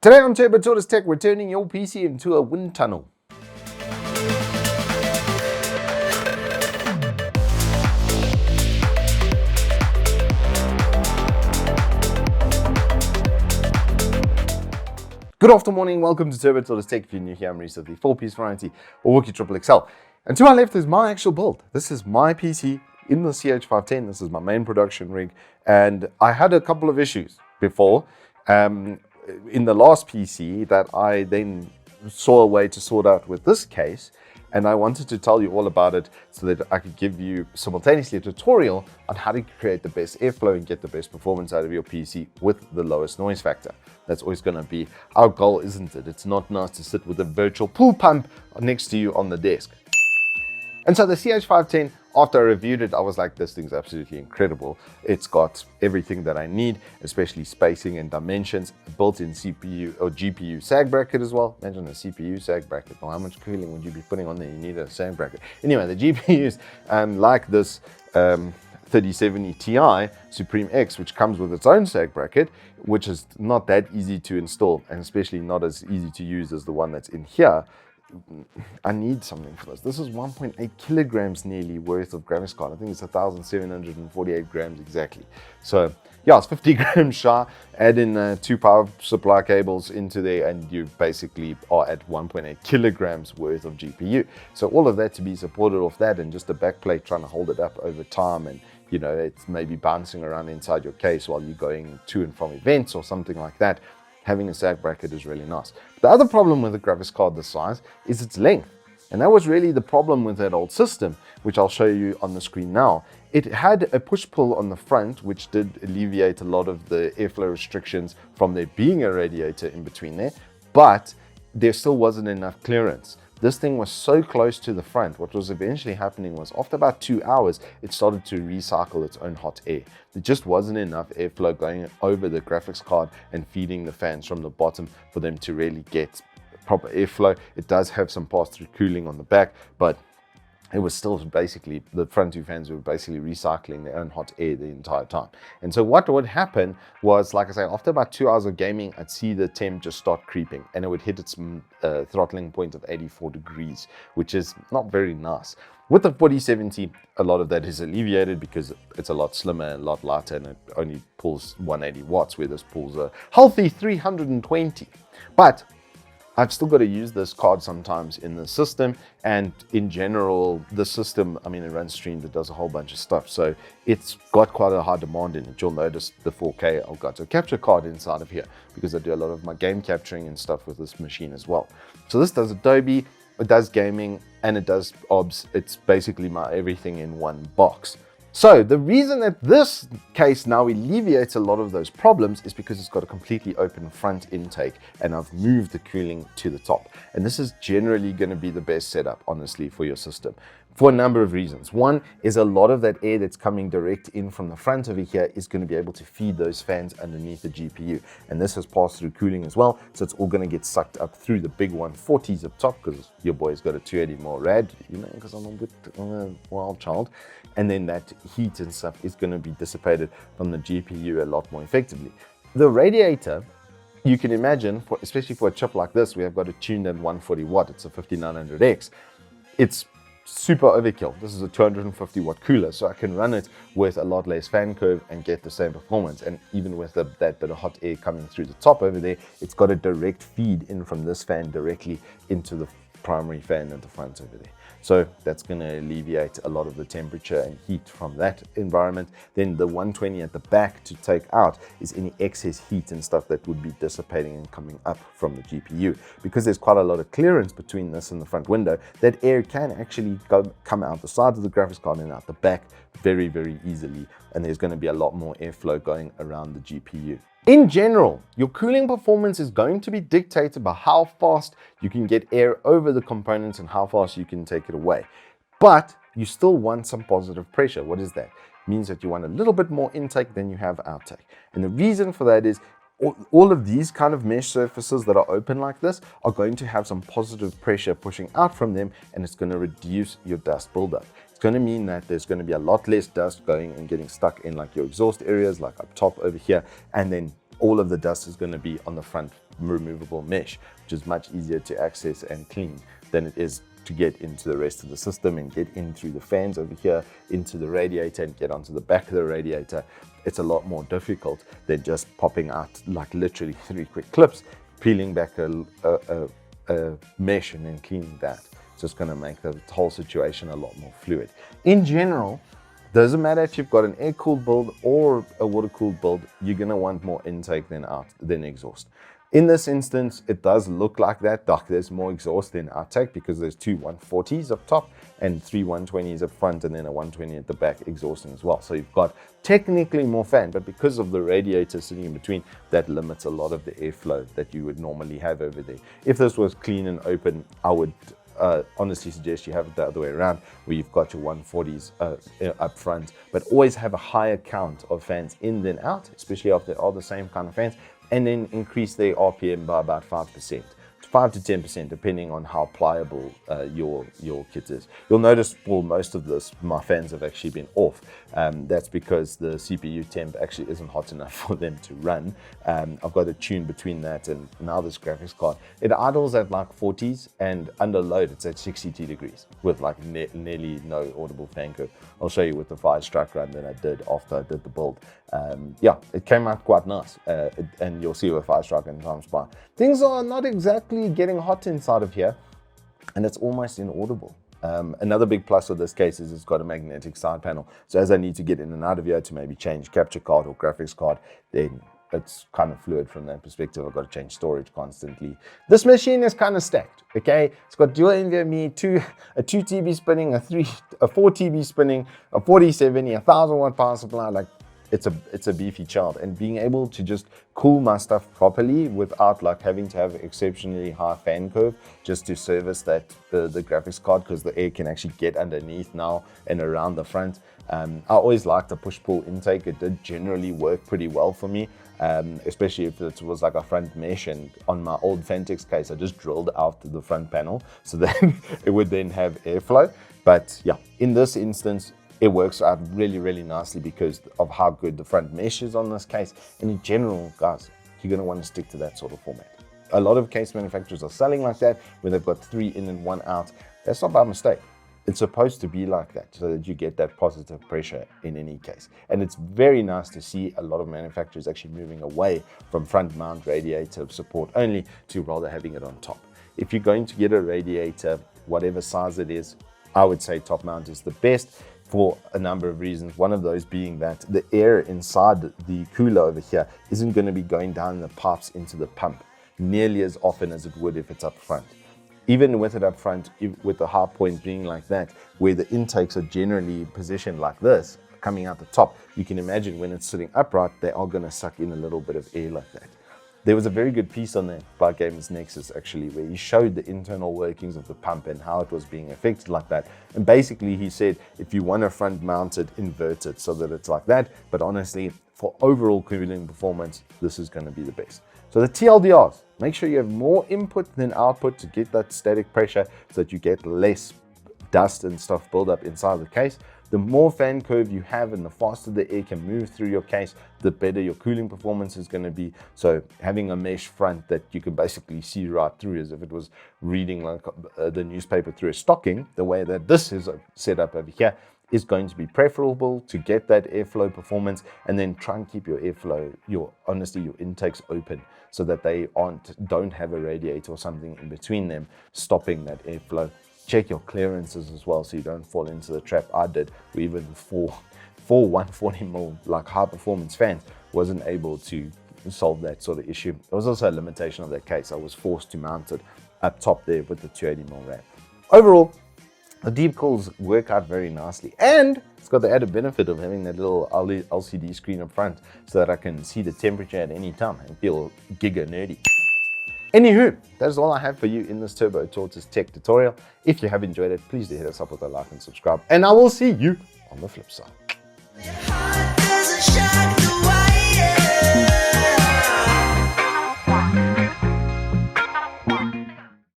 Today on Turbo Tortoise Tech, we're turning your PC into a wind tunnel. Good afternoon, welcome to Turbo Tortoise Tech. If you're new here, I'm Reese of the 4-piece variety or Wookie Triple XL. And to my left is my actual build. This is my PC in the CH510. This is my main production rig. And I had a couple of issues before. In the last PC that I then saw a way to sort out with this case, and I wanted to tell you all about it so that I could give you simultaneously a tutorial on how to create the best airflow and get the best performance out of your PC with the lowest noise factor. That's always going to be our goal, isn't it? It's not nice to sit with a virtual pool pump next to you on the desk. And so the CH510, after I reviewed it, I was like, this thing's absolutely incredible. It's got everything that I need, especially spacing and dimensions, built-in CPU or GPU sag bracket as well. Imagine a CPU sag bracket. Well, how much cooling would you be putting on there? You need a sag bracket. Anyway, the GPUs, like this 3070 Ti Supreme X, which comes with its own sag bracket, which is not that easy to install, and especially not as easy to use as the one that's in here. I need something for this. This is 1.8 kilograms nearly worth of graphics card. I think it's 1,748 grams exactly. So yeah, it's 50 grams shy. Add in 2 power supply cables into there and you basically are at 1.8 kilograms worth of GPU. So all of that to be supported off that, and just a backplate trying to hold it up over time, and you know, it's maybe bouncing around inside your case while you're going to and from events or something like that. Having a sag bracket is really nice. The other problem with a graphics card this size is its length. And that was really the problem with that old system, which I'll show you on the screen now. It had a push-pull on the front, which did alleviate a lot of the airflow restrictions from there being a radiator in between there, but there still wasn't enough clearance. This thing was so close to the front. What was eventually happening was after about 2 hours, it started to recycle its own hot air. There just wasn't enough airflow going over the graphics card and feeding the fans from the bottom for them to really get proper airflow. It does have some pass-through cooling on the back, but it was still basically, the front two fans were basically recycling their own hot air the entire time. And so what would happen was, like I say, after about 2 hours of gaming, I'd see the temp just start creeping and it would hit its throttling point of 84 degrees, which is not very nice. With the 4070, a lot of that is alleviated because it's a lot slimmer and a lot lighter, and it only pulls 180 watts, where this pulls a healthy 320. But I've still got to use this card sometimes in the system, and in general, the system, I mean, it runs streamed, it does a whole bunch of stuff, so it's got quite a high demand in it. You'll notice the 4K I've got a capture card inside of here because I do a lot of my game capturing and stuff with this machine as well. So this does Adobe, it does gaming, and it does OBS. It's basically my everything in one box. So the reason that this case now alleviates a lot of those problems is because it's got a completely open front intake, and I've moved the cooling to the top. And this is generally going to be the best setup, honestly, for your system, for a number of reasons. One is a lot of that air that's coming direct in from the front over here is going to be able to feed those fans underneath the GPU. And this has pass-through cooling as well, so it's all going to get sucked up through the big 140s up top, because your boy's got a 280 more rad, you know, because I'm a wild child. And then that heat and stuff is going to be dissipated from the GPU a lot more effectively. The radiator, you can imagine, especially for a chip like this, we have got it tuned at 140 watt. It's a 5900X. It's super overkill. This is a 250 watt cooler, so I can run it with a lot less fan curve and get the same performance. And even with that bit of hot air coming through the top over there, it's got a direct feed in from this fan directly into the primary fan at the front over there. So that's going to alleviate a lot of the temperature and heat from that environment. Then the 120 at the back to take out is any excess heat and stuff that would be dissipating and coming up from the GPU. Because there's quite a lot of clearance between this and the front window, that air can actually come out the side of the graphics card and out the back very, very easily. And there's going to be a lot more airflow going around the GPU. In general, your cooling performance is going to be dictated by how fast you can get air over the components and how fast you can take it away. But you still want some positive pressure. What is that? It means that you want a little bit more intake than you have outtake. And the reason for that is all of these kind of mesh surfaces that are open like this are going to have some positive pressure pushing out from them, and it's going to reduce your dust buildup. It's going to mean that there's going to be a lot less dust going and getting stuck in like your exhaust areas, like up top over here, and then all of the dust is going to be on the front removable mesh, which is much easier to access and clean than it is to get into the rest of the system and get in through the fans over here, into the radiator and get onto the back of the radiator. It's a lot more difficult than just popping out like literally 3 quick clips, peeling back a mesh and then cleaning that. It's just going to make the whole situation a lot more fluid. In general, doesn't matter if you've got an air-cooled build or a water-cooled build, you're going to want more intake than exhaust. In this instance, it does look like that. There's more exhaust than outtake because there's 2 140s up top and 3 120s up front and then a 120 at the back exhausting as well. So you've got technically more fan, but because of the radiator sitting in between, that limits a lot of the airflow that you would normally have over there. If this was clean and open, I would honestly suggest you have it the other way around, where you've got your 140s up front, but always have a higher count of fans in than out, especially if they are the same kind of fans, and then increase their RPM by about 5%. 5 to 10% depending on how pliable your kit is. You'll notice for most of this, my fans have actually been off. That's because the CPU temp actually isn't hot enough for them to run. I've got a tune between that and now this graphics card. It idles at like 40s and under load it's at 62 degrees with like nearly no audible fan curve. I'll show you with the 5-strike run that I did after I did the build. Yeah, it came out quite nice, and you'll see with 5-strike and times by. Things are not exactly getting hot inside of here, and it's almost inaudible. Another big plus with this case is it's got a magnetic side panel. So as I need to get in and out of here to maybe change capture card or graphics card, then it's kind of fluid from that perspective. I've got to change storage constantly. This machine is kind of stacked, okay? It's got dual NVMe, a 2 TB spinning, a 4 TB spinning, a 4070, a 1000 watt power supply. Like, it's a beefy child, and being able to just cool my stuff properly without like having to have exceptionally high fan curve just to service that the graphics card, because the air can actually get underneath now and around the front. I always liked the push-pull intake. It did generally work pretty well for me, especially if it was like a front mesh. And on my old Fantex case, I just drilled out the front panel so that it would then have airflow. But yeah, in this instance, it works out really, really nicely because of how good the front mesh is on this case. And in general, guys, you're going to want to stick to that sort of format. A lot of case manufacturers are selling like that, where they've got 3 in and 1 out. That's not by mistake. It's supposed to be like that so that you get that positive pressure in any case. And it's very nice to see a lot of manufacturers actually moving away from front mount radiator support only to rather having it on top. If you're going to get a radiator, whatever size it is, I would say top mount is the best, for a number of reasons. One of those being that the air inside the cooler over here isn't going to be going down the pipes into the pump nearly as often as it would if it's up front. Even with it up front, with the high point being like that, where the intakes are generally positioned like this, coming out the top, you can imagine when it's sitting upright, they are going to suck in a little bit of air like that. There was a very good piece on there by Gamers Nexus actually, where he showed the internal workings of the pump and how it was being affected like that. And basically he said, if you want a front mounted, invert it so that it's like that. But honestly, for overall cooling performance, this is going to be the best. So the TLDRs, make sure you have more input than output to get that static pressure so that you get less dust and stuff build up inside the case. The more fan curve you have and the faster the air can move through your case, the better your cooling performance is going to be. So having a mesh front that you can basically see right through as if it was reading like the newspaper through a stocking, the way that this is set up over here, is going to be preferable to get that airflow performance. And then try and keep your airflow, your intakes open so that they don't have a radiator or something in between them stopping that airflow. Check your clearances as well so you don't fall into the trap I did, where even four 140mm like high performance fans wasn't able to solve that sort of issue. It was also a limitation of that case. I was forced to mount it up top there with the 280mm RAM. Overall, the deep cools work out very nicely, and it's got the added benefit of having that little LCD screen up front so that I can see the temperature at any time and feel giga nerdy. Anywho, that's all I have for you in this Turbo Tortoise tech tutorial. If you have enjoyed it, please do hit us up with a like and subscribe, and I will see you on the flip side.